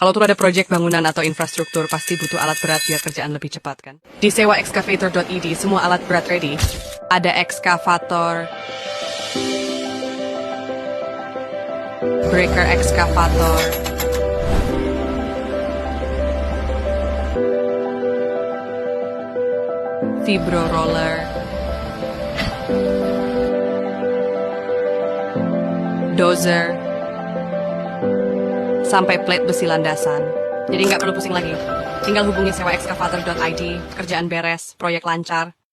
Kalau tuh ada proyek bangunan atau infrastruktur, pasti butuh alat berat biar kerjaan lebih cepat kan. Di sewaexcavator.id, semua alat berat ready. Ada ekskavator, breaker ekskavator, vibro roller, dozer, sampai plate besi landasan. Jadi nggak perlu pusing lagi. Tinggal hubungi sewaexcavator.id, kerjaan beres, proyek lancar.